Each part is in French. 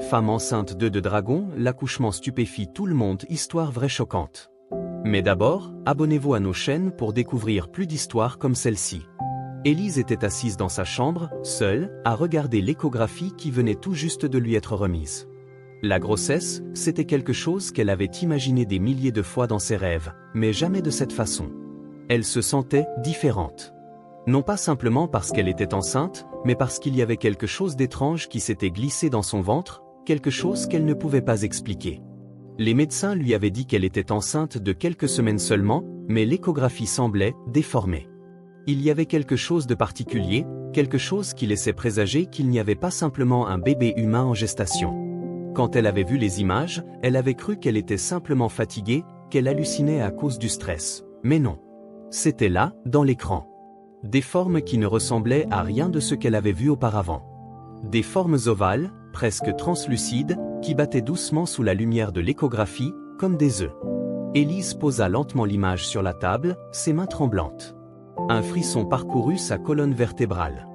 Femme enceinte d'œufs de dragon, l'accouchement stupéfie tout le monde, histoire vraie choquante. Mais d'abord, abonnez-vous à nos chaînes pour découvrir plus d'histoires comme celle-ci. Élise était assise dans sa chambre, seule, à regarder l'échographie qui venait tout juste de lui être remise. La grossesse, c'était quelque chose qu'elle avait imaginé des milliers de fois dans ses rêves, mais jamais de cette façon. Elle se sentait différente. Non pas simplement parce qu'elle était enceinte, mais parce qu'il y avait quelque chose d'étrange qui s'était glissé dans son ventre, quelque chose qu'elle ne pouvait pas expliquer. Les médecins lui avaient dit qu'elle était enceinte de quelques semaines seulement, mais l'échographie semblait déformée. Il y avait quelque chose de particulier, quelque chose qui laissait présager qu'il n'y avait pas simplement un bébé humain en gestation. Quand elle avait vu les images, elle avait cru qu'elle était simplement fatiguée, qu'elle hallucinait à cause du stress. Mais non. C'était là, dans l'écran. Des formes qui ne ressemblaient à rien de ce qu'elle avait vu auparavant. Des formes ovales, presque translucides, qui battaient doucement sous la lumière de l'échographie, comme des œufs. Élise posa lentement l'image sur la table, ses mains tremblantes. Un frisson parcourut sa colonne vertébrale.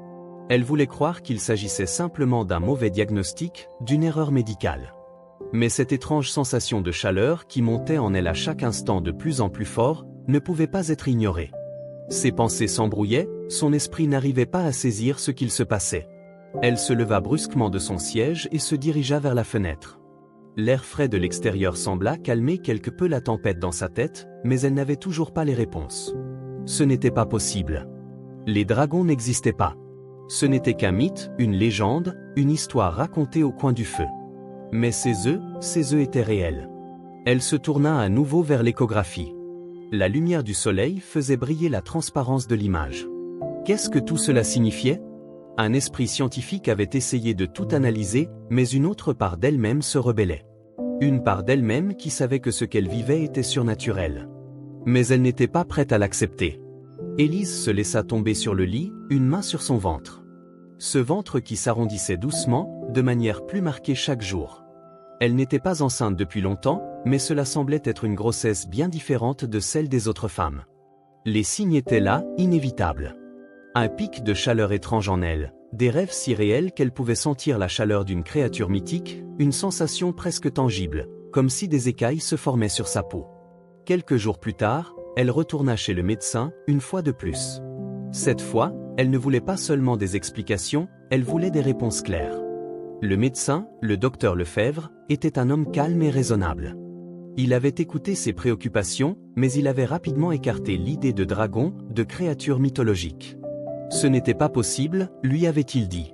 Elle voulait croire qu'il s'agissait simplement d'un mauvais diagnostic, d'une erreur médicale. Mais cette étrange sensation de chaleur qui montait en elle à chaque instant de plus en plus fort, ne pouvait pas être ignorée. Ses pensées s'embrouillaient, son esprit n'arrivait pas à saisir ce qu'il se passait. Elle se leva brusquement de son siège et se dirigea vers la fenêtre. L'air frais de l'extérieur sembla calmer quelque peu la tempête dans sa tête, mais elle n'avait toujours pas les réponses. Ce n'était pas possible. Les dragons n'existaient pas. Ce n'était qu'un mythe, une légende, une histoire racontée au coin du feu. Mais ces œufs étaient réels. Elle se tourna à nouveau vers l'échographie. La lumière du soleil faisait briller la transparence de l'image. Qu'est-ce que tout cela signifiait? Un esprit scientifique avait essayé de tout analyser, mais une autre part d'elle-même se rebellait. Une part d'elle-même qui savait que ce qu'elle vivait était surnaturel. Mais elle n'était pas prête à l'accepter. Élise se laissa tomber sur le lit, une main sur son ventre. Ce ventre qui s'arrondissait doucement, de manière plus marquée chaque jour. Elle n'était pas enceinte depuis longtemps, mais cela semblait être une grossesse bien différente de celle des autres femmes. Les signes étaient là, inévitables. Un pic de chaleur étrange en elle, des rêves si réels qu'elle pouvait sentir la chaleur d'une créature mythique, une sensation presque tangible, comme si des écailles se formaient sur sa peau. Quelques jours plus tard, elle retourna chez le médecin, une fois de plus. Cette fois, elle ne voulait pas seulement des explications, elle voulait des réponses claires. Le médecin, le docteur Lefebvre, était un homme calme et raisonnable. Il avait écouté ses préoccupations, mais il avait rapidement écarté l'idée de dragon, de créature mythologique. Ce n'était pas possible, lui avait-il dit.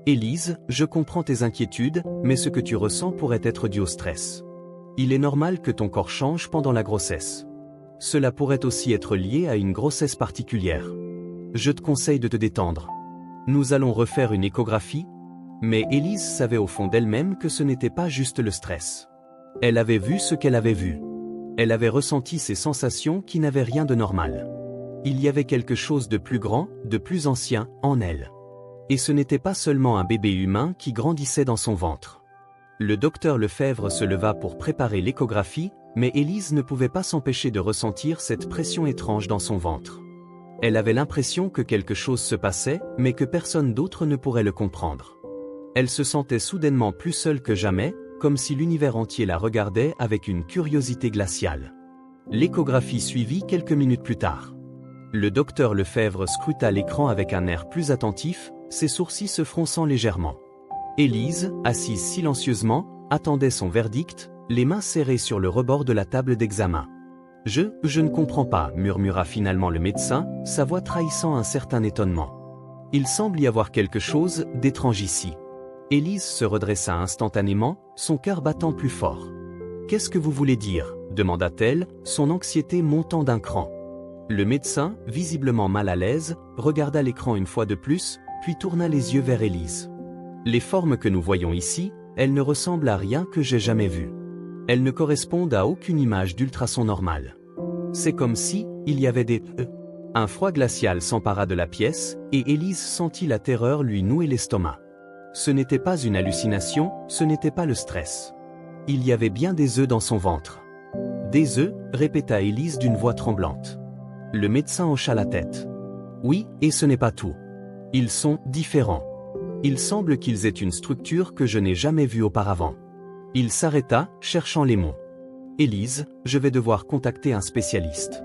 Élise, je comprends tes inquiétudes, mais ce que tu ressens pourrait être dû au stress. Il est normal que ton corps change pendant la grossesse. Cela pourrait aussi être lié à une grossesse particulière. Je te conseille de te détendre. Nous allons refaire une échographie. Mais Élise savait au fond d'elle-même que ce n'était pas juste le stress. Elle avait vu ce qu'elle avait vu. Elle avait ressenti ces sensations qui n'avaient rien de normal. Il y avait quelque chose de plus grand, de plus ancien, en elle. Et ce n'était pas seulement un bébé humain qui grandissait dans son ventre. Le docteur Lefebvre se leva pour préparer l'échographie, mais Élise ne pouvait pas s'empêcher de ressentir cette pression étrange dans son ventre. Elle avait l'impression que quelque chose se passait, mais que personne d'autre ne pourrait le comprendre. Elle se sentait soudainement plus seule que jamais, comme si l'univers entier la regardait avec une curiosité glaciale. L'échographie suivit quelques minutes plus tard. Le docteur Lefebvre scruta l'écran avec un air plus attentif, ses sourcils se fronçant légèrement. Élise, assise silencieusement, attendait son verdict, les mains serrées sur le rebord de la table d'examen. Je ne comprends pas, murmura finalement le médecin, sa voix trahissant un certain étonnement. Il semble y avoir quelque chose d'étrange ici. Élise se redressa instantanément, son cœur battant plus fort. « Qu'est-ce que vous voulez dire ?» demanda-t-elle, son anxiété montant d'un cran. Le médecin, visiblement mal à l'aise, regarda l'écran une fois de plus, puis tourna les yeux vers Élise. « Les formes que nous voyons ici, elles ne ressemblent à rien que j'ai jamais vu. Elles ne correspondent à aucune image d'ultrason normal. C'est comme si, il y avait des... » Un froid glacial s'empara de la pièce, et Élise sentit la terreur lui nouer l'estomac. Ce n'était pas une hallucination, ce n'était pas le stress. Il y avait bien des œufs dans son ventre. Des œufs, répéta Élise d'une voix tremblante. Le médecin hocha la tête. Oui, et ce n'est pas tout. Ils sont différents. Il semble qu'ils aient une structure que je n'ai jamais vue auparavant. Il s'arrêta, cherchant les mots. Élise, je vais devoir contacter un spécialiste.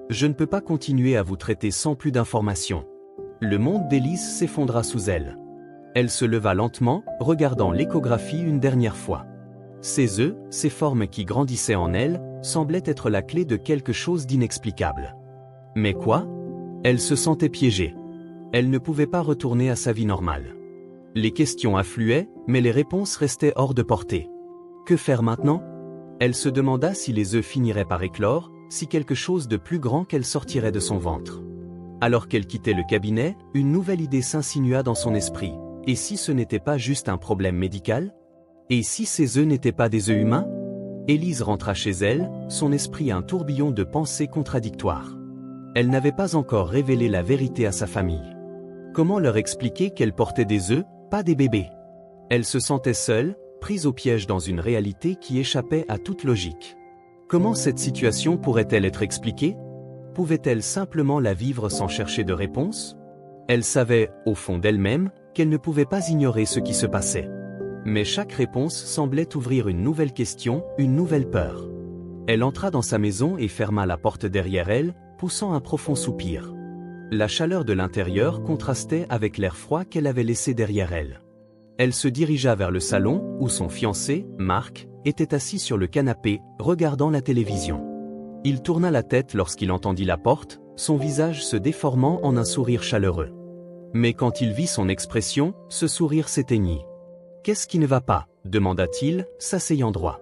Je ne peux pas continuer à vous traiter sans plus d'informations. Le monde d'Élise s'effondra sous elle. Elle se leva lentement, regardant l'échographie une dernière fois. Ses œufs, ces formes qui grandissaient en elle, semblaient être la clé de quelque chose d'inexplicable. Mais quoi? Elle se sentait piégée. Elle ne pouvait pas retourner à sa vie normale. Les questions affluaient, mais les réponses restaient hors de portée. Que faire maintenant? Elle se demanda si les œufs finiraient par éclore, si quelque chose de plus grand qu'elle sortirait de son ventre. Alors qu'elle quittait le cabinet, une nouvelle idée s'insinua dans son esprit. Et si ce n'était pas juste un problème médical? Et si ces œufs n'étaient pas des œufs humains? Élise rentra chez elle, son esprit un tourbillon de pensées contradictoires. Elle n'avait pas encore révélé la vérité à sa famille. Comment leur expliquer qu'elle portait des œufs, pas des bébés? Elle se sentait seule, prise au piège dans une réalité qui échappait à toute logique. Comment cette situation pourrait-elle être expliquée? Pouvait-elle simplement la vivre sans chercher de réponse? Elle savait, au fond d'elle-même, qu'elle ne pouvait pas ignorer ce qui se passait. Mais chaque réponse semblait ouvrir une nouvelle question, une nouvelle peur. Elle entra dans sa maison et ferma la porte derrière elle, poussant un profond soupir. La chaleur de l'intérieur contrastait avec l'air froid qu'elle avait laissé derrière elle. Elle se dirigea vers le salon, où son fiancé, Marc, était assis sur le canapé, regardant la télévision. Il tourna la tête lorsqu'il entendit la porte, son visage se déformant en un sourire chaleureux. Mais quand il vit son expression, ce sourire s'éteignit. « Qu'est-ce qui ne va pas ?» demanda-t-il, s'asseyant droit.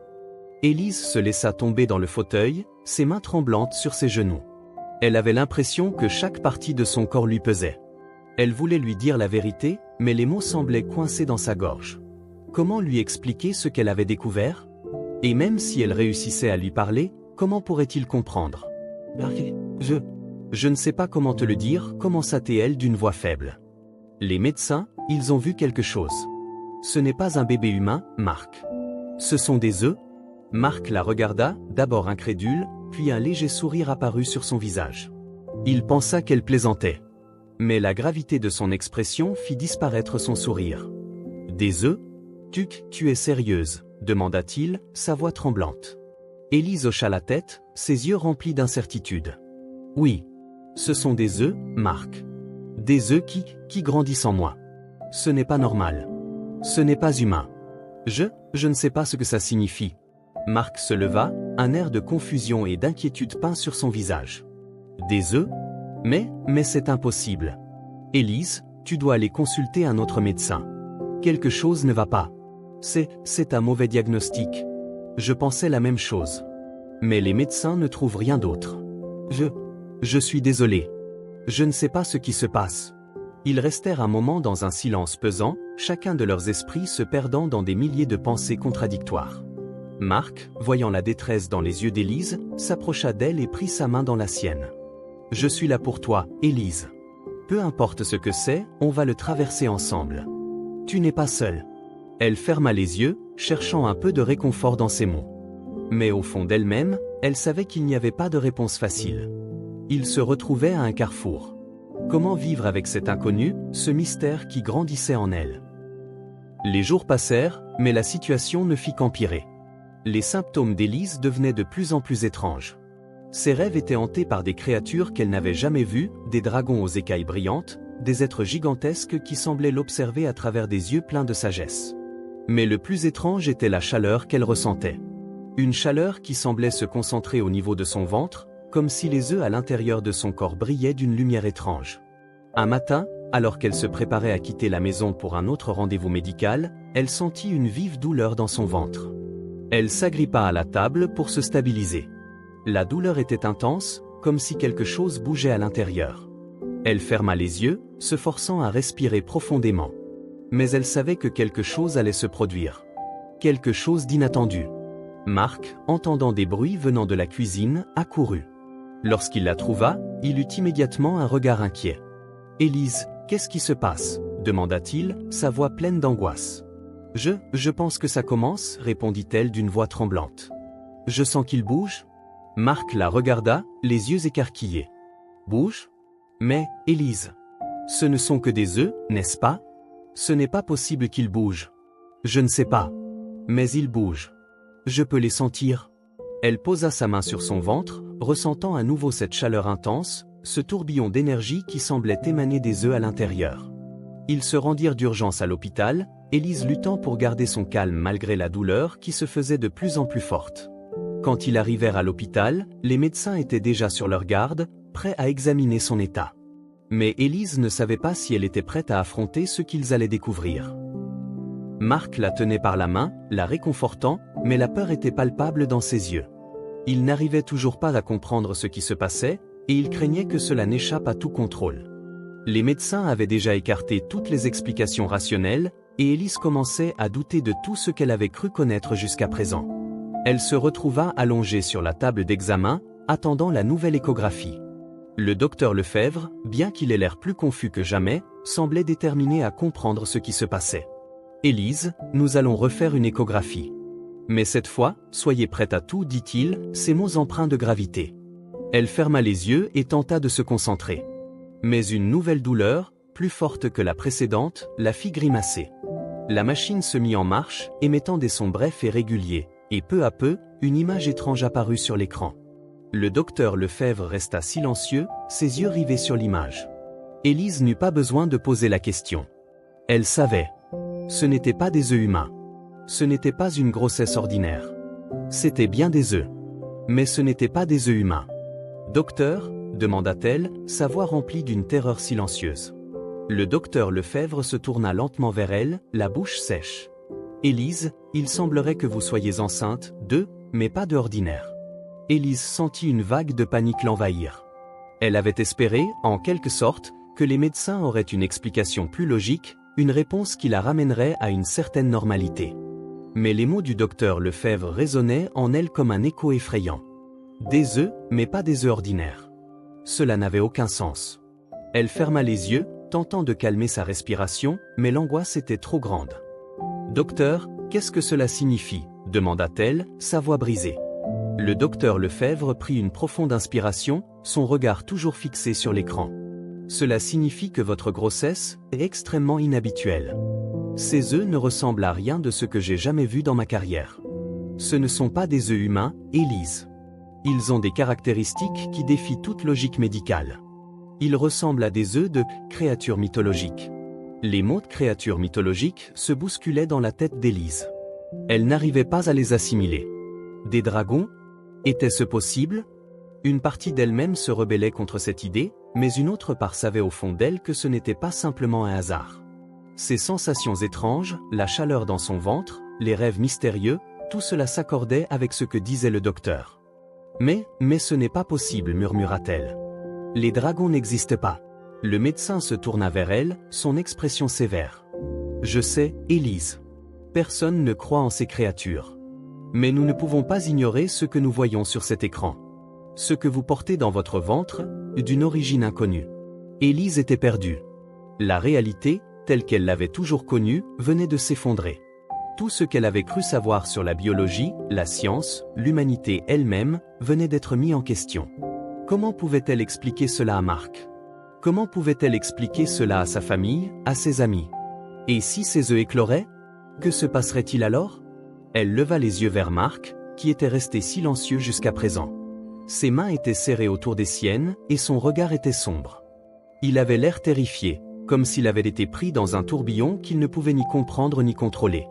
Élise se laissa tomber dans le fauteuil, ses mains tremblantes sur ses genoux. Elle avait l'impression que chaque partie de son corps lui pesait. Elle voulait lui dire la vérité, mais les mots semblaient coincés dans sa gorge. Comment lui expliquer ce qu'elle avait découvert? Et même si elle réussissait à lui parler, comment pourrait-il comprendre? Je ne sais pas comment te le dire, commença-t-elle d'une voix faible. Les médecins, ils ont vu quelque chose. Ce n'est pas un bébé humain, Marc. Ce sont des œufs? Marc la regarda, d'abord incrédule, puis un léger sourire apparut sur son visage. Il pensa qu'elle plaisantait. Mais la gravité de son expression fit disparaître son sourire. Des œufs? Tu es sérieuse? demanda-t-il, sa voix tremblante. Élise hocha la tête, ses yeux remplis d'incertitude. Oui. Ce sont des œufs, Marc. Des œufs qui grandissent en moi. Ce n'est pas normal. Ce n'est pas humain. Je ne sais pas ce que ça signifie. Marc se leva, un air de confusion et d'inquiétude peint sur son visage. Des œufs? Mais c'est impossible. Élise, tu dois aller consulter un autre médecin. Quelque chose ne va pas. C'est un mauvais diagnostic. Je pensais la même chose. Mais les médecins ne trouvent rien d'autre. Je suis désolé. Je ne sais pas ce qui se passe. Ils restèrent un moment dans un silence pesant, chacun de leurs esprits se perdant dans des milliers de pensées contradictoires. Marc, voyant la détresse dans les yeux d'Élise, s'approcha d'elle et prit sa main dans la sienne. « Je suis là pour toi, Élise. Peu importe ce que c'est, on va le traverser ensemble. Tu n'es pas seule. » Elle ferma les yeux, cherchant un peu de réconfort dans ses mots. Mais au fond d'elle-même, elle savait qu'il n'y avait pas de réponse facile. Ils se retrouvaient à un carrefour. Comment vivre avec cet inconnu, ce mystère qui grandissait en elle? Les jours passèrent, mais la situation ne fit qu'empirer. Les symptômes d'Élise devenaient de plus en plus étranges. Ses rêves étaient hantés par des créatures qu'elle n'avait jamais vues, des dragons aux écailles brillantes, des êtres gigantesques qui semblaient l'observer à travers des yeux pleins de sagesse. Mais le plus étrange était la chaleur qu'elle ressentait. Une chaleur qui semblait se concentrer au niveau de son ventre, comme si les œufs à l'intérieur de son corps brillaient d'une lumière étrange. Un matin, alors qu'elle se préparait à quitter la maison pour un autre rendez-vous médical, elle sentit une vive douleur dans son ventre. Elle s'agrippa à la table pour se stabiliser. La douleur était intense, comme si quelque chose bougeait à l'intérieur. Elle ferma les yeux, se forçant à respirer profondément. Mais elle savait que quelque chose allait se produire. Quelque chose d'inattendu. Marc, entendant des bruits venant de la cuisine, accourut. Lorsqu'il la trouva, il eut immédiatement un regard inquiet. « Élise, qu'est-ce qui se passe ?» demanda-t-il, sa voix pleine d'angoisse. « Je pense que ça commence » répondit-elle d'une voix tremblante. « Je sens qu'il bouge ?» Marc la regarda, les yeux écarquillés. « Bouge ? Mais, Élise, ce ne sont que des œufs, n'est-ce pas ? Ce n'est pas possible qu'ils bougent. Je ne sais pas. Mais ils bougent. Je peux les sentir. Elle posa sa main sur son ventre, ressentant à nouveau cette chaleur intense, ce tourbillon d'énergie qui semblait émaner des œufs à l'intérieur. Ils se rendirent d'urgence à l'hôpital, Élise luttant pour garder son calme malgré la douleur qui se faisait de plus en plus forte. Quand ils arrivèrent à l'hôpital, les médecins étaient déjà sur leur garde, prêts à examiner son état. Mais Élise ne savait pas si elle était prête à affronter ce qu'ils allaient découvrir. Marc la tenait par la main, la réconfortant, mais la peur était palpable dans ses yeux. Il n'arrivait toujours pas à comprendre ce qui se passait, et il craignait que cela n'échappe à tout contrôle. Les médecins avaient déjà écarté toutes les explications rationnelles, et Élise commençait à douter de tout ce qu'elle avait cru connaître jusqu'à présent. Elle se retrouva allongée sur la table d'examen, attendant la nouvelle échographie. Le docteur Lefebvre, bien qu'il ait l'air plus confus que jamais, semblait déterminé à comprendre ce qui se passait. « Élise, nous allons refaire une échographie. Mais cette fois, soyez prête à tout, dit-il, ces mots empreints de gravité. » Elle ferma les yeux et tenta de se concentrer. Mais une nouvelle douleur, plus forte que la précédente, la fit grimacer. La machine se mit en marche, émettant des sons brefs et réguliers, et peu à peu, une image étrange apparut sur l'écran. Le docteur Lefebvre resta silencieux, ses yeux rivés sur l'image. Élise n'eut pas besoin de poser la question. Elle savait. Ce n'étaient pas des œufs humains. Ce n'était pas une grossesse ordinaire. C'était bien des œufs. Mais ce n'étaient pas des œufs humains. « Docteur ?» demanda-t-elle, sa voix remplie d'une terreur silencieuse. Le docteur Lefebvre se tourna lentement vers elle, la bouche sèche. « Élise, il semblerait que vous soyez enceinte, mais pas de ordinaire. » Élise sentit une vague de panique l'envahir. Elle avait espéré, en quelque sorte, que les médecins auraient une explication plus logique, une réponse qui la ramènerait à une certaine normalité. Mais les mots du docteur Lefebvre résonnaient en elle comme un écho effrayant. Des œufs, mais pas des œufs ordinaires. Cela n'avait aucun sens. Elle ferma les yeux, tentant de calmer sa respiration, mais l'angoisse était trop grande. « Docteur, qu'est-ce que cela signifie ?» demanda-t-elle, sa voix brisée. Le docteur Lefebvre prit une profonde inspiration, son regard toujours fixé sur l'écran. « Cela signifie que votre grossesse est extrêmement inhabituelle. Ces œufs ne ressemblent à rien de ce que j'ai jamais vu dans ma carrière. Ce ne sont pas des œufs humains, Élise. Ils ont des caractéristiques qui défient toute logique médicale. Ils ressemblent à des œufs de créatures mythologiques. » Les mots de créatures mythologiques se bousculaient dans la tête d'Élise. Elle n'arrivait pas à les assimiler. Des dragons? Était-ce possible? Une partie d'elle-même se rebellait contre cette idée, mais une autre part savait au fond d'elle que ce n'était pas simplement un hasard. Ces sensations étranges, la chaleur dans son ventre, les rêves mystérieux, tout cela s'accordait avec ce que disait le docteur. Mais ce n'est pas possible, murmura-t-elle. Les dragons n'existent pas. Le médecin se tourna vers elle, son expression sévère. Je sais, Élise. Personne ne croit en ces créatures. Mais nous ne pouvons pas ignorer ce que nous voyons sur cet écran. Ce que vous portez dans votre ventre, d'une origine inconnue. Élise était perdue. La réalité, telle qu'elle l'avait toujours connue, venait de s'effondrer. Tout ce qu'elle avait cru savoir sur la biologie, la science, l'humanité elle-même, venait d'être mis en question. Comment pouvait-elle expliquer cela à Marc? Comment pouvait-elle expliquer cela à sa famille, à ses amis? Et si ces œufs écloraient? Que se passerait-il alors? Elle leva les yeux vers Marc, qui était resté silencieux jusqu'à présent. Ses mains étaient serrées autour des siennes, et son regard était sombre. Il avait l'air terrifié, comme s'il avait été pris dans un tourbillon qu'il ne pouvait ni comprendre ni contrôler.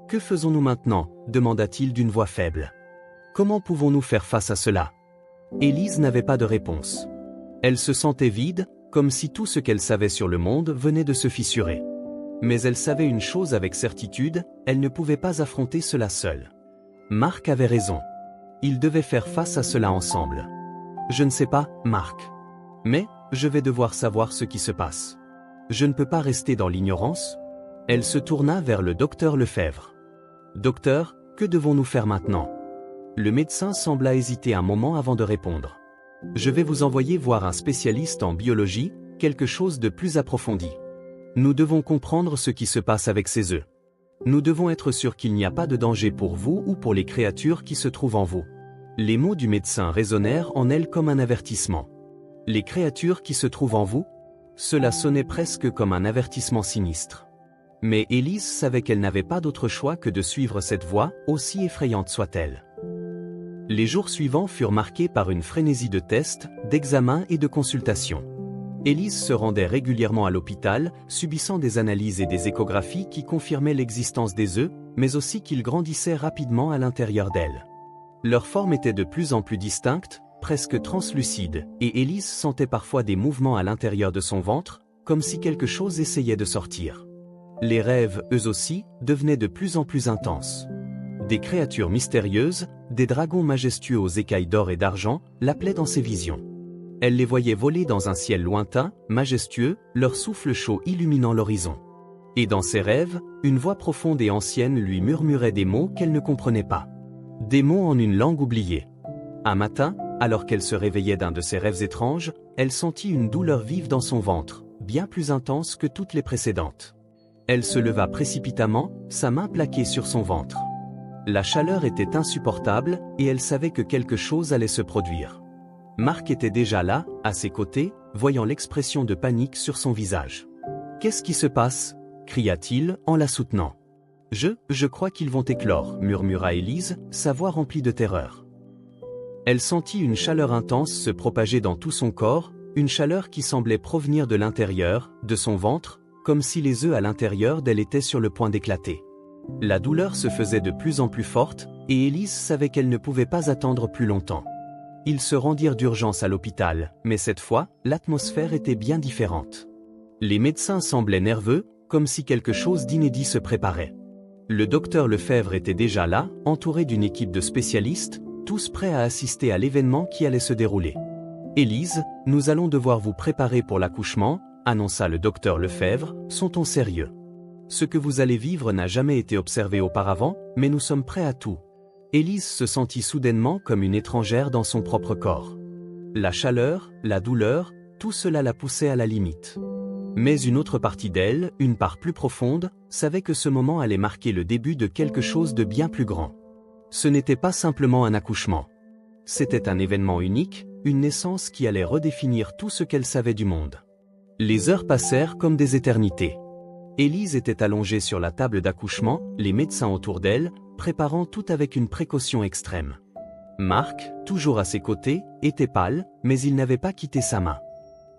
« Que faisons-nous maintenant » demanda-t-il d'une voix faible. « Comment pouvons-nous faire face à cela » Élise n'avait pas de réponse. Elle se sentait vide, comme si tout ce qu'elle savait sur le monde venait de se fissurer. Mais elle savait une chose avec certitude, elle ne pouvait pas affronter cela seule. Marc avait raison. Ils devaient faire face à cela ensemble. Je ne sais pas, Marc. Mais, je vais devoir savoir ce qui se passe. Je ne peux pas rester dans l'ignorance. Elle se tourna vers le docteur Lefebvre. Docteur, que devons-nous faire maintenant? Le médecin sembla hésiter un moment avant de répondre. Je vais vous envoyer voir un spécialiste en biologie, quelque chose de plus approfondi. Nous devons comprendre ce qui se passe avec ces œufs. Nous devons être sûrs qu'il n'y a pas de danger pour vous ou pour les créatures qui se trouvent en vous. Les mots du médecin résonnèrent en elle comme un avertissement. Les créatures qui se trouvent en vous? Cela sonnait presque comme un avertissement sinistre. Mais Élise savait qu'elle n'avait pas d'autre choix que de suivre cette voie, aussi effrayante soit-elle. Les jours suivants furent marqués par une frénésie de tests, d'examens et de consultations. Élise se rendait régulièrement à l'hôpital, subissant des analyses et des échographies qui confirmaient l'existence des œufs, mais aussi qu'ils grandissaient rapidement à l'intérieur d'elle. Leur forme était de plus en plus distincte, presque translucide, et Élise sentait parfois des mouvements à l'intérieur de son ventre, comme si quelque chose essayait de sortir. Les rêves, eux aussi, devenaient de plus en plus intenses. Des créatures mystérieuses, des dragons majestueux aux écailles d'or et d'argent, l'appelaient dans ses visions. Elle les voyait voler dans un ciel lointain, majestueux, leur souffle chaud illuminant l'horizon. Et dans ses rêves, une voix profonde et ancienne lui murmurait des mots qu'elle ne comprenait pas. Des mots en une langue oubliée. Un matin, alors qu'elle se réveillait d'un de ses rêves étranges, elle sentit une douleur vive dans son ventre, bien plus intense que toutes les précédentes. Elle se leva précipitamment, sa main plaquée sur son ventre. La chaleur était insupportable, et elle savait que quelque chose allait se produire. Marc était déjà là, à ses côtés, voyant l'expression de panique sur son visage. « Qu'est-ce qui se passe » cria-t-il en la soutenant. « Je crois qu'ils vont éclore » murmura Élise, sa voix remplie de terreur. Elle sentit une chaleur intense se propager dans tout son corps, une chaleur qui semblait provenir de l'intérieur, de son ventre, comme si les œufs à l'intérieur d'elle étaient sur le point d'éclater. La douleur se faisait de plus en plus forte, et Élise savait qu'elle ne pouvait pas attendre plus longtemps. Ils se rendirent d'urgence à l'hôpital, mais cette fois, l'atmosphère était bien différente. Les médecins semblaient nerveux, comme si quelque chose d'inédit se préparait. Le docteur Lefebvre était déjà là, entouré d'une équipe de spécialistes, tous prêts à assister à l'événement qui allait se dérouler. « Élise, nous allons devoir vous préparer pour l'accouchement », annonça le docteur Lefebvre, « sont-on sérieux ? Ce que vous allez vivre n'a jamais été observé auparavant, mais nous sommes prêts à tout. » Élise se sentit soudainement comme une étrangère dans son propre corps. La chaleur, la douleur, tout cela la poussait à la limite. Mais une autre partie d'elle, une part plus profonde, savait que ce moment allait marquer le début de quelque chose de bien plus grand. Ce n'était pas simplement un accouchement. C'était un événement unique, une naissance qui allait redéfinir tout ce qu'elle savait du monde. Les heures passèrent comme des éternités. Élise était allongée sur la table d'accouchement, les médecins autour d'elle, préparant tout avec une précaution extrême. Marc, toujours à ses côtés, était pâle, mais il n'avait pas quitté sa main.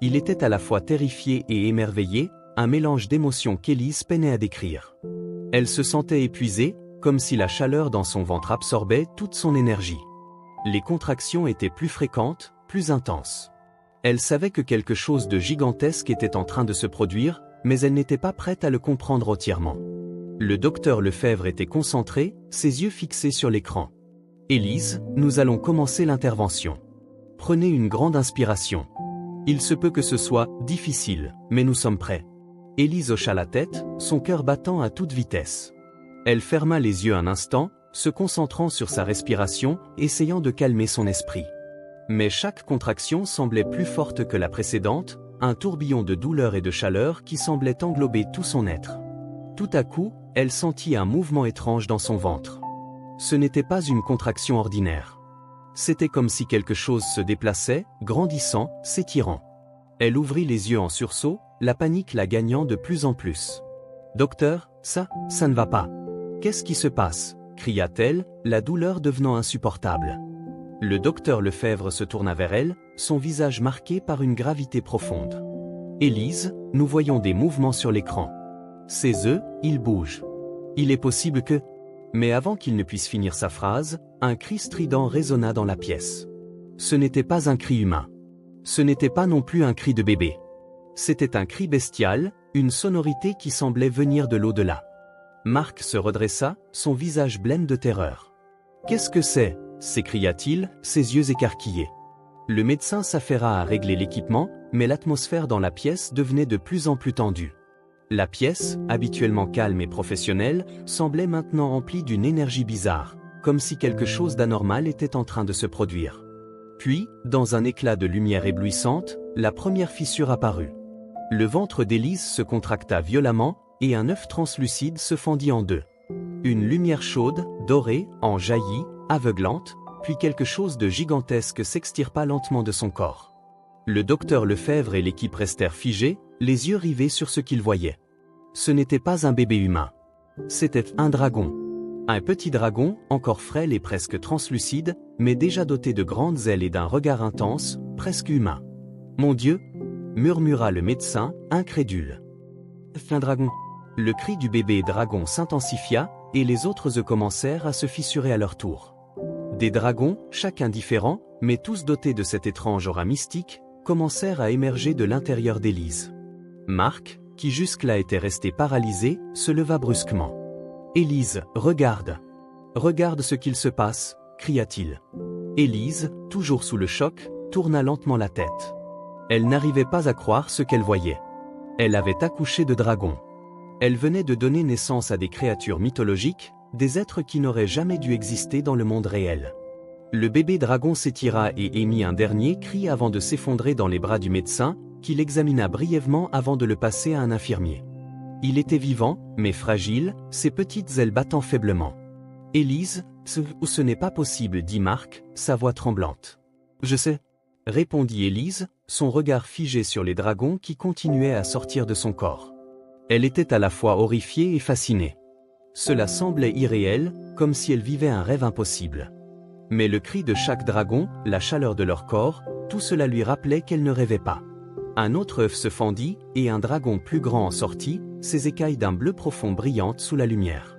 Il était à la fois terrifié et émerveillé, un mélange d'émotions qu'Élise peinait à décrire. Elle se sentait épuisée, comme si la chaleur dans son ventre absorbait toute son énergie. Les contractions étaient plus fréquentes, plus intenses. Elle savait que quelque chose de gigantesque était en train de se produire, mais elle n'était pas prête à le comprendre entièrement. Le docteur Lefebvre était concentré, ses yeux fixés sur l'écran. « Élise, nous allons commencer l'intervention. Prenez une grande inspiration. Il se peut que ce soit difficile, mais nous sommes prêts. » Élise hocha la tête, son cœur battant à toute vitesse. Elle ferma les yeux un instant, se concentrant sur sa respiration, essayant de calmer son esprit. Mais chaque contraction semblait plus forte que la précédente, un tourbillon de douleur et de chaleur qui semblait englober tout son être. Tout à coup, elle sentit un mouvement étrange dans son ventre. Ce n'était pas une contraction ordinaire. C'était comme si quelque chose se déplaçait, grandissant, s'étirant. Elle ouvrit les yeux en sursaut, la panique la gagnant de plus en plus. « Docteur, ça ne va pas. Qu'est-ce qui se passe » cria-t-elle, la douleur devenant insupportable. Le docteur Lefebvre se tourna vers elle, son visage marqué par une gravité profonde. « Élise, nous voyons des mouvements sur l'écran. Ses œufs, ils bougent. Il est possible que... » Mais avant qu'il ne puisse finir sa phrase, un cri strident résonna dans la pièce. Ce n'était pas un cri humain. Ce n'était pas non plus un cri de bébé. C'était un cri bestial, une sonorité qui semblait venir de l'au-delà. Marc se redressa, son visage blême de terreur. « Qu'est-ce que c'est » s'écria-t-il, ses yeux écarquillés. Le médecin s'affaira à régler l'équipement, mais l'atmosphère dans la pièce devenait de plus en plus tendue. La pièce, habituellement calme et professionnelle, semblait maintenant remplie d'une énergie bizarre, comme si quelque chose d'anormal était en train de se produire. Puis, dans un éclat de lumière éblouissante, la première fissure apparut. Le ventre d'Élise se contracta violemment, et un œuf translucide se fendit en deux. Une lumière chaude, dorée, en jaillit, aveuglante, puis quelque chose de gigantesque s'extirpa lentement de son corps. Le docteur Lefebvre et l'équipe restèrent figés, les yeux rivés sur ce qu'ils voyaient. ce n'était pas un bébé humain. C'était un dragon. Un petit dragon, encore frêle et presque translucide, mais déjà doté de grandes ailes et d'un regard intense, presque humain. « Mon Dieu !» murmura le médecin, incrédule. « Un dragon !» Le cri du bébé dragon s'intensifia, et les autres œufs commencèrent à se fissurer à leur tour. Des dragons, chacun différent, mais tous dotés de cette étrange aura mystique, commencèrent à émerger de l'intérieur d'Élise. Marc, qui jusque-là était resté paralysé, se leva brusquement. « Élise, regarde ! Regarde ce qu'il se passe !» cria-t-il. Élise, toujours sous le choc, tourna lentement la tête. Elle n'arrivait pas à croire ce qu'elle voyait. Elle avait accouché de dragons. Elle venait de donner naissance à des créatures mythologiques, des êtres qui n'auraient jamais dû exister dans le monde réel. Le bébé dragon s'étira et émit un dernier cri avant de s'effondrer dans les bras du médecin, qui l'examina brièvement avant de le passer à un infirmier. Il était vivant, mais fragile, ses petites ailes battant faiblement. « Élise, ce n'est pas possible, dit Marc, sa voix tremblante. « Je sais, » répondit Élise, son regard figé sur les dragons qui continuaient à sortir de son corps. Elle était à la fois horrifiée et fascinée. Cela semblait irréel, comme si elle vivait un rêve impossible. Mais le cri de chaque dragon, la chaleur de leur corps, tout cela lui rappelait qu'elle ne rêvait pas. Un autre œuf se fendit, et un dragon plus grand en sortit, ses écailles d'un bleu profond brillantes sous la lumière.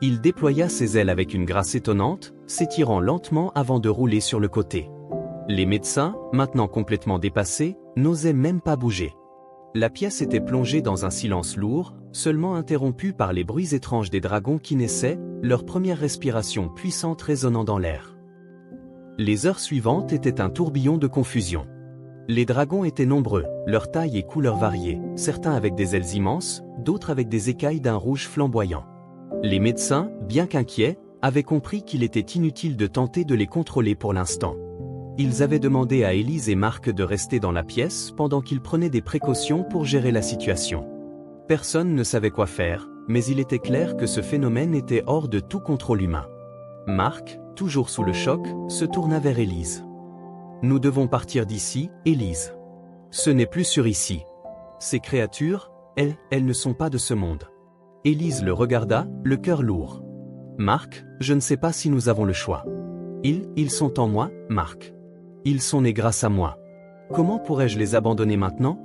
Il déploya ses ailes avec une grâce étonnante, s'étirant lentement avant de rouler sur le côté. Les médecins, maintenant complètement dépassés, n'osaient même pas bouger. La pièce était plongée dans un silence lourd, seulement interrompu par les bruits étranges des dragons qui naissaient, leur première respiration puissante résonnant dans l'air. Les heures suivantes étaient un tourbillon de confusion. Les dragons étaient nombreux, leur taille et couleurs variées, certains avec des ailes immenses, d'autres avec des écailles d'un rouge flamboyant. Les médecins, bien qu'inquiets, avaient compris qu'il était inutile de tenter de les contrôler pour l'instant. Ils avaient demandé à Élise et Marc de rester dans la pièce pendant qu'ils prenaient des précautions pour gérer la situation. Personne ne savait quoi faire, mais il était clair que ce phénomène était hors de tout contrôle humain. Marc, toujours sous le choc, se tourna vers Élise. « Nous devons partir d'ici, Élise. Ce n'est plus sûr ici. Ces créatures, elles ne sont pas de ce monde. » Élise le regarda, le cœur lourd. « Marc, je ne sais pas si nous avons le choix. Ils sont en moi, Marc. Ils sont nés grâce à moi. Comment pourrais-je les abandonner maintenant ?»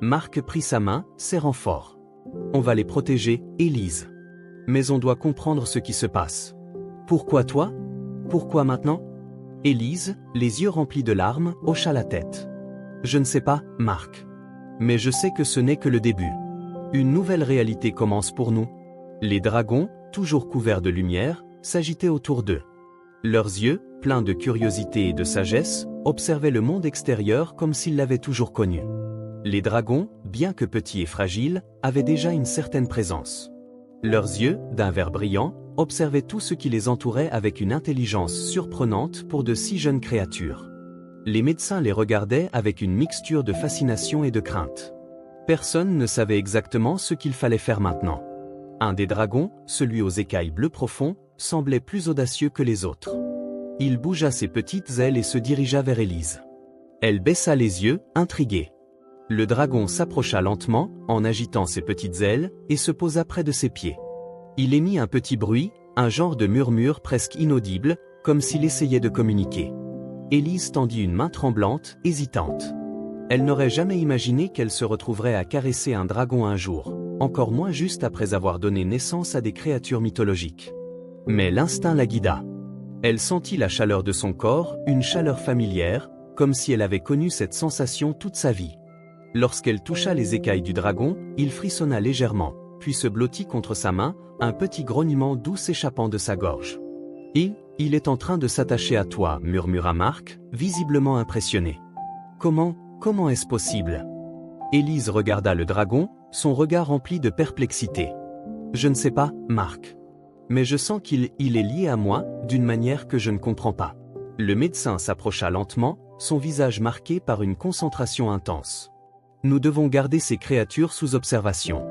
Marc prit sa main, serrant fort. « On va les protéger, Élise. Mais on doit comprendre ce qui se passe. » « Pourquoi toi ? Pourquoi maintenant ?» Élise, les yeux remplis de larmes, hocha la tête. « Je ne sais pas, Marc. Mais je sais que ce n'est que le début. Une nouvelle réalité commence pour nous. » Les dragons, toujours couverts de lumière, s'agitaient autour d'eux. Leurs yeux, pleins de curiosité et de sagesse, observaient le monde extérieur comme s'ils l'avaient toujours connu. Les dragons, bien que petits et fragiles, avaient déjà une certaine présence. Leurs yeux, d'un vert brillant, observaient tout ce qui les entourait avec une intelligence surprenante pour de si jeunes créatures. Les médecins les regardaient avec une mixture de fascination et de crainte. Personne ne savait exactement ce qu'il fallait faire maintenant. Un des dragons, celui aux écailles bleu profond, semblait plus audacieux que les autres. Il bougea ses petites ailes et se dirigea vers Élise. Elle baissa les yeux, intriguée. Le dragon s'approcha lentement, en agitant ses petites ailes, et se posa près de ses pieds. Il émit un petit bruit, un genre de murmure presque inaudible, comme s'il essayait de communiquer. Élise tendit une main tremblante, hésitante. Elle n'aurait jamais imaginé qu'elle se retrouverait à caresser un dragon un jour, encore moins juste après avoir donné naissance à des créatures mythologiques. Mais l'instinct la guida. Elle sentit la chaleur de son corps, une chaleur familière, comme si elle avait connu cette sensation toute sa vie. Lorsqu'elle toucha les écailles du dragon, il frissonna légèrement, puis se blottit contre sa main, un petit grognement doux s'échappant de sa gorge. « Il est en train de s'attacher à toi, » murmura Marc, visiblement impressionné. « Comment est-ce possible ?» Élise regarda le dragon, son regard rempli de perplexité. « Je ne sais pas, Marc. Mais je sens qu'il est lié à moi, d'une manière que je ne comprends pas. » Le médecin s'approcha lentement, son visage marqué par une concentration intense. « Nous devons garder ces créatures sous observation.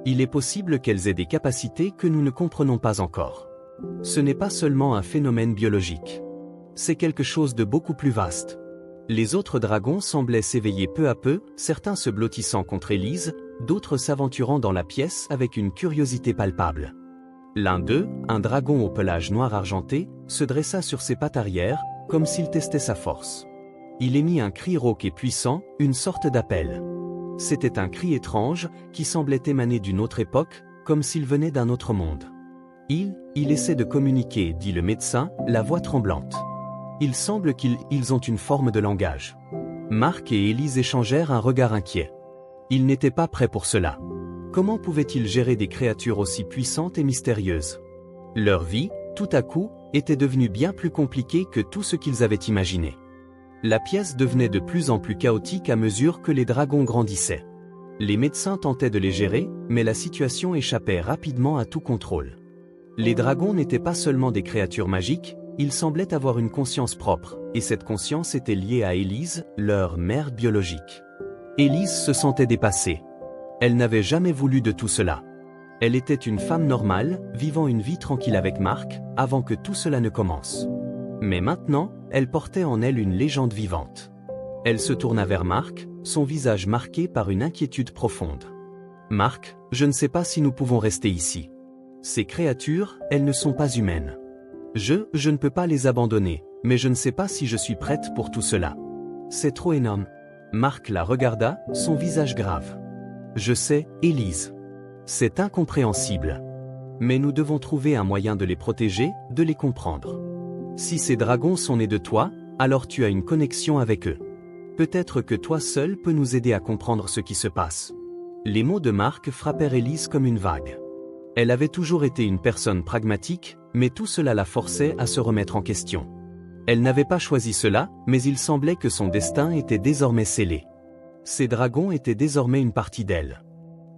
Il est possible qu'elles aient des capacités que nous ne comprenons pas encore. Ce n'est pas seulement un phénomène biologique. C'est quelque chose de beaucoup plus vaste. » Les autres dragons semblaient s'éveiller peu à peu, certains se blottissant contre Élise, d'autres s'aventurant dans la pièce avec une curiosité palpable. L'un d'eux, un dragon au pelage noir argenté, se dressa sur ses pattes arrière, comme s'il testait sa force. Il émit un cri rauque et puissant, une sorte d'appel. C'était un cri étrange, qui semblait émaner d'une autre époque, comme s'il venait d'un autre monde. Il essaie de communiquer, dit le médecin, la voix tremblante. Il semble qu'ils ont une forme de langage. Mark et Elise échangèrent un regard inquiet. Ils n'étaient pas prêts pour cela. Comment pouvaient-ils gérer des créatures aussi puissantes et mystérieuses? Leur vie, tout à coup, était devenue bien plus compliquée que tout ce qu'ils avaient imaginé. La pièce devenait de plus en plus chaotique à mesure que les dragons grandissaient. Les médecins tentaient de les gérer, mais la situation échappait rapidement à tout contrôle. Les dragons n'étaient pas seulement des créatures magiques, ils semblaient avoir une conscience propre, et cette conscience était liée à Elise, leur mère biologique. Elise se sentait dépassée. Elle n'avait jamais voulu de tout cela. Elle était une femme normale, vivant une vie tranquille avec Mark, avant que tout cela ne commence. Mais maintenant, elle portait en elle une légende vivante. Elle se tourna vers Mark, son visage marqué par une inquiétude profonde. « Mark, je ne sais pas si nous pouvons rester ici. Ces créatures, elles ne sont pas humaines. Je ne peux pas les abandonner, mais je ne sais pas si je suis prête pour tout cela. C'est trop énorme. » Mark la regarda, son visage grave. « Je sais, Elise. C'est incompréhensible. Mais nous devons trouver un moyen de les protéger, de les comprendre. Si ces dragons sont nés de toi, alors tu as une connexion avec eux. Peut-être que toi seul peux nous aider à comprendre ce qui se passe. » Les mots de Mark frappèrent Elise comme une vague. Elle avait toujours été une personne pragmatique, mais tout cela la forçait à se remettre en question. Elle n'avait pas choisi cela, mais il semblait que son destin était désormais scellé. Ces dragons étaient désormais une partie d'elle.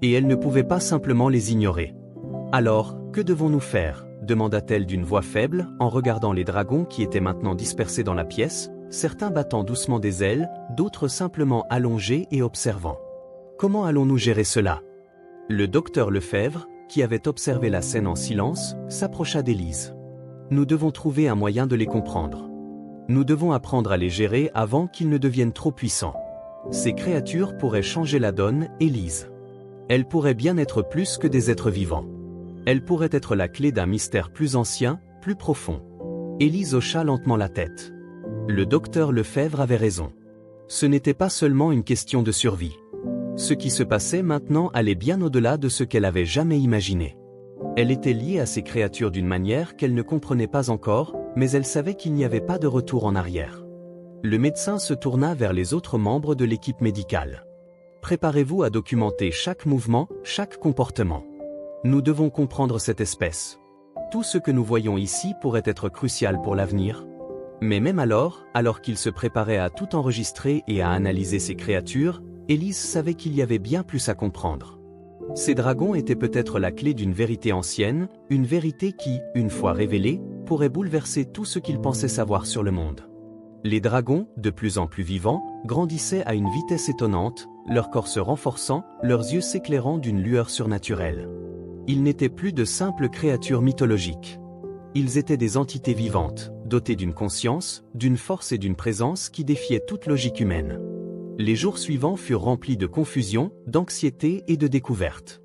Et elle ne pouvait pas simplement les ignorer. « Alors, que devons-nous faire ?» demanda-t-elle d'une voix faible, en regardant les dragons qui étaient maintenant dispersés dans la pièce, certains battant doucement des ailes, d'autres simplement allongés et observant. « Comment allons-nous gérer cela ?» Le docteur Lefebvre, qui avait observé la scène en silence, s'approcha d'Elise. « Nous devons trouver un moyen de les comprendre. Nous devons apprendre à les gérer avant qu'ils ne deviennent trop puissants. Ces créatures pourraient changer la donne, Elise. Elles pourraient bien être plus que des êtres vivants. Elles pourraient être la clé d'un mystère plus ancien, plus profond. » Elise hocha lentement la tête. Le docteur Lefebvre avait raison. Ce n'était pas seulement une question de survie. Ce qui se passait maintenant allait bien au-delà de ce qu'elle avait jamais imaginé. Elle était liée à ces créatures d'une manière qu'elle ne comprenait pas encore, mais elle savait qu'il n'y avait pas de retour en arrière. Le médecin se tourna vers les autres membres de l'équipe médicale. « Préparez-vous à documenter chaque mouvement, chaque comportement. Nous devons comprendre cette espèce. Tout ce que nous voyons ici pourrait être crucial pour l'avenir. » Mais même alors qu'il se préparait à tout enregistrer et à analyser ces créatures, Elise savait qu'il y avait bien plus à comprendre. Ces dragons étaient peut-être la clé d'une vérité ancienne, une vérité qui, une fois révélée, pourrait bouleverser tout ce qu'ils pensaient savoir sur le monde. Les dragons, de plus en plus vivants, grandissaient à une vitesse étonnante, leur corps se renforçant, leurs yeux s'éclairant d'une lueur surnaturelle. Ils n'étaient plus de simples créatures mythologiques. Ils étaient des entités vivantes, dotées d'une conscience, d'une force et d'une présence qui défiaient toute logique humaine. Les jours suivants furent remplis de confusion, d'anxiété et de découverte.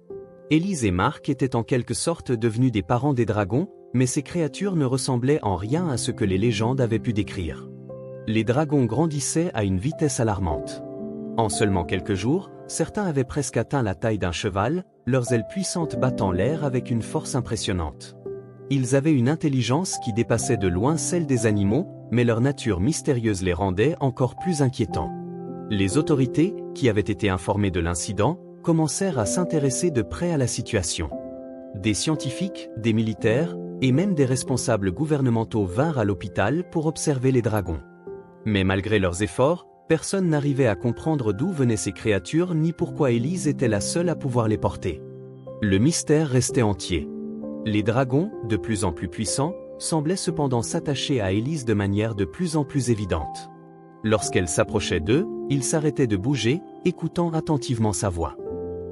Elise et Mark étaient en quelque sorte devenus des parents des dragons, mais ces créatures ne ressemblaient en rien à ce que les légendes avaient pu décrire. Les dragons grandissaient à une vitesse alarmante. En seulement quelques jours, certains avaient presque atteint la taille d'un cheval, leurs ailes puissantes battant l'air avec une force impressionnante. Ils avaient une intelligence qui dépassait de loin celle des animaux, mais leur nature mystérieuse les rendait encore plus inquiétants. Les autorités, qui avaient été informées de l'incident, commencèrent à s'intéresser de près à la situation. Des scientifiques, des militaires, et même des responsables gouvernementaux vinrent à l'hôpital pour observer les dragons. Mais malgré leurs efforts, personne n'arrivait à comprendre d'où venaient ces créatures ni pourquoi Elise était la seule à pouvoir les porter. Le mystère restait entier. Les dragons, de plus en plus puissants, semblaient cependant s'attacher à Elise de manière de plus en plus évidente. Lorsqu'elle s'approchait d'eux, ils s'arrêtaient de bouger, écoutant attentivement sa voix.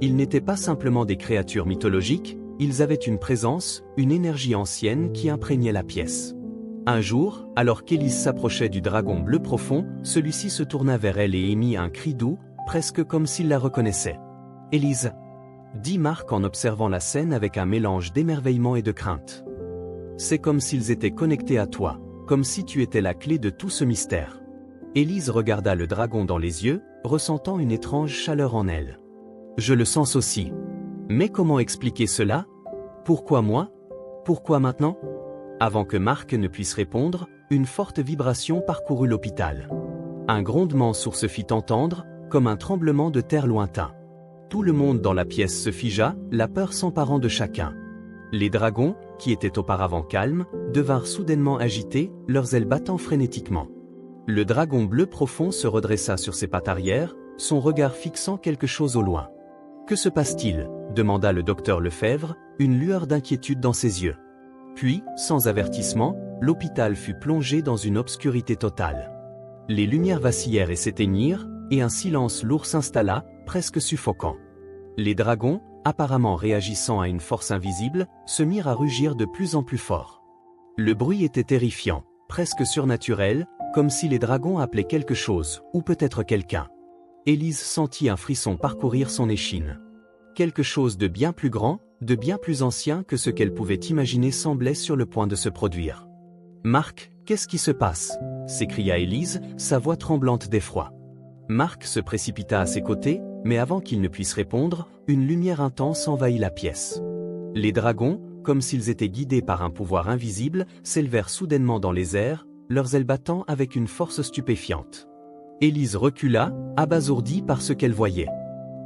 Ils n'étaient pas simplement des créatures mythologiques, ils avaient une présence, une énergie ancienne qui imprégnait la pièce. Un jour, alors qu'Elise s'approchait du dragon bleu profond, celui-ci se tourna vers elle et émit un cri doux, presque comme s'il la reconnaissait. Élise, dit Marc en observant la scène avec un mélange d'émerveillement et de crainte. C'est comme s'ils étaient connectés à toi, comme si tu étais la clé de tout ce mystère. Élise regarda le dragon dans les yeux, ressentant une étrange chaleur en elle. Je le sens aussi. Mais comment expliquer cela? Pourquoi moi? Pourquoi maintenant? Avant que Marc ne puisse répondre, une forte vibration parcourut l'hôpital. Un grondement sourd se fit entendre, comme un tremblement de terre lointain. Tout le monde dans la pièce se figea, la peur s'emparant de chacun. Les dragons, qui étaient auparavant calmes, devinrent soudainement agités, leurs ailes battant frénétiquement. Le dragon bleu profond se redressa sur ses pattes arrière, son regard fixant quelque chose au loin. « Que se passe-t-il » demanda le docteur Lefebvre, une lueur d'inquiétude dans ses yeux. Puis, sans avertissement, l'hôpital fut plongé dans une obscurité totale. Les lumières vacillèrent et s'éteignirent, et un silence lourd s'installa, presque suffocant. Les dragons, apparemment réagissant à une force invisible, se mirent à rugir de plus en plus fort. Le bruit était terrifiant, presque surnaturel, comme si les dragons appelaient quelque chose, ou peut-être quelqu'un. Élise sentit un frisson parcourir son échine. Quelque chose de bien plus grand, de bien plus ancien que ce qu'elle pouvait imaginer semblait sur le point de se produire. « Marc, qu'est-ce qui se passe » s'écria Élise, sa voix tremblante d'effroi. Marc se précipita à ses côtés, mais avant qu'il ne puisse répondre, une lumière intense envahit la pièce. Les dragons, comme s'ils étaient guidés par un pouvoir invisible, s'élevèrent soudainement dans les airs, leurs ailes battant avec une force stupéfiante. Élise recula, abasourdie par ce qu'elle voyait.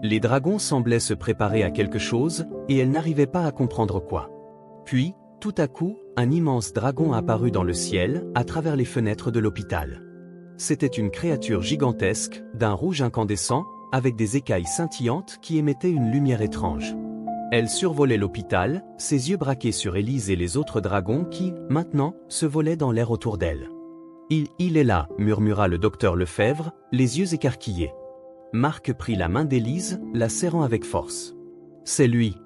Les dragons semblaient se préparer à quelque chose, et elle n'arrivait pas à comprendre quoi. Puis, tout à coup, un immense dragon apparut dans le ciel, à travers les fenêtres de l'hôpital. C'était une créature gigantesque, d'un rouge incandescent, avec des écailles scintillantes qui émettaient une lumière étrange. Elle survolait l'hôpital, ses yeux braqués sur Élise et les autres dragons qui, maintenant, se volaient dans l'air autour d'elle. « Il est là » murmura le docteur Lefebvre, les yeux écarquillés. Marc prit la main d'Élise, la serrant avec force. « C'est lui.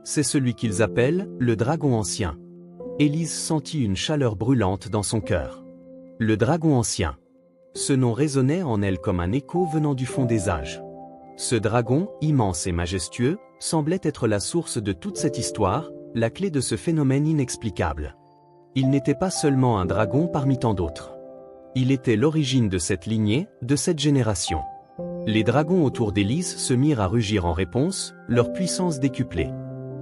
C'est celui qu'ils appellent le dragon ancien. » Élise sentit une chaleur brûlante dans son cœur. Le dragon ancien. Ce nom résonnait en elle comme un écho venant du fond des âges. Ce dragon, immense et majestueux, semblait être la source de toute cette histoire, la clé de ce phénomène inexplicable. Il n'était pas seulement un dragon parmi tant d'autres. Il était l'origine de cette lignée, de cette génération. Les dragons autour d'Élise se mirent à rugir en réponse, leur puissance décuplée.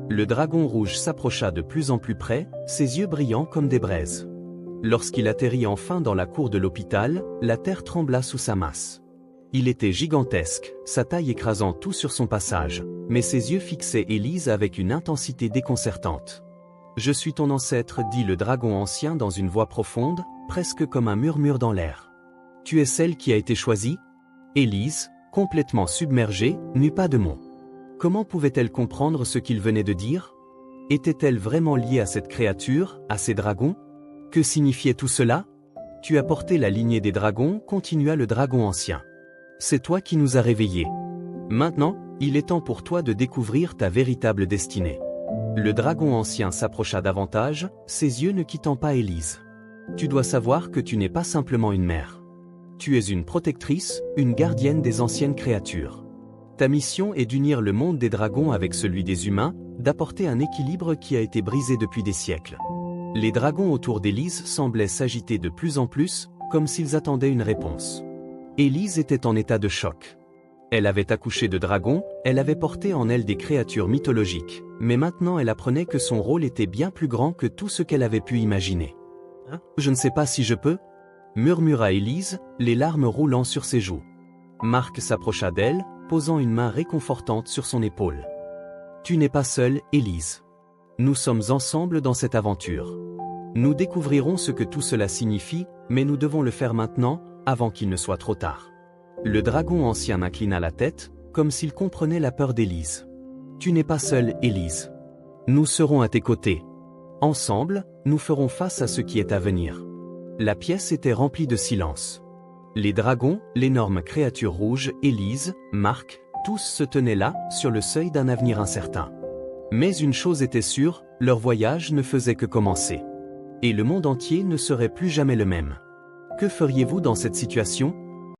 Le dragon rouge s'approcha de plus en plus près, ses yeux brillants comme des braises. Lorsqu'il atterrit enfin dans la cour de l'hôpital, la terre trembla sous sa masse. Il était gigantesque, sa taille écrasant tout sur son passage, mais ses yeux fixaient Élise avec une intensité déconcertante. « Je suis ton ancêtre » dit le dragon ancien dans une voix profonde, presque comme un murmure dans l'air. « Tu es celle qui a été choisie » Élise, complètement submergée, n'eut pas de mots. Comment pouvait-elle comprendre ce qu'il venait de dire? Était-elle vraiment liée à cette créature, à ces dragons? Que signifiait tout cela? Tu as porté la lignée des dragons, continua le dragon ancien. C'est toi qui nous as réveillés. Maintenant, il est temps pour toi de découvrir ta véritable destinée. Le dragon ancien s'approcha davantage, ses yeux ne quittant pas Élise. Tu dois savoir que tu n'es pas simplement une mère. Tu es une protectrice, une gardienne des anciennes créatures. Ta mission est d'unir le monde des dragons avec celui des humains, d'apporter un équilibre qui a été brisé depuis des siècles. Les dragons autour d'Élise semblaient s'agiter de plus en plus, comme s'ils attendaient une réponse. Élise était en état de choc. Elle avait accouché de dragons, elle avait porté en elle des créatures mythologiques, mais maintenant elle apprenait que son rôle était bien plus grand que tout ce qu'elle avait pu imaginer. « Je ne sais pas si je peux » murmura Élise, les larmes roulant sur ses joues. Marc s'approcha d'elle, posant une main réconfortante sur son épaule. « Tu n'es pas seule, Élise. Nous sommes ensemble dans cette aventure. Nous découvrirons ce que tout cela signifie, mais nous devons le faire maintenant, avant qu'il ne soit trop tard. » Le dragon ancien inclina la tête, comme s'il comprenait la peur d'Élise. « Tu n'es pas seule, Élise. Nous serons à tes côtés. Ensemble, nous ferons face à ce qui est à venir. » La pièce était remplie de silence. Les dragons, l'énorme créature rouge, Élise, Marc, tous se tenaient là, sur le seuil d'un avenir incertain. Mais une chose était sûre, leur voyage ne faisait que commencer. Et le monde entier ne serait plus jamais le même. Que feriez-vous dans cette situation ?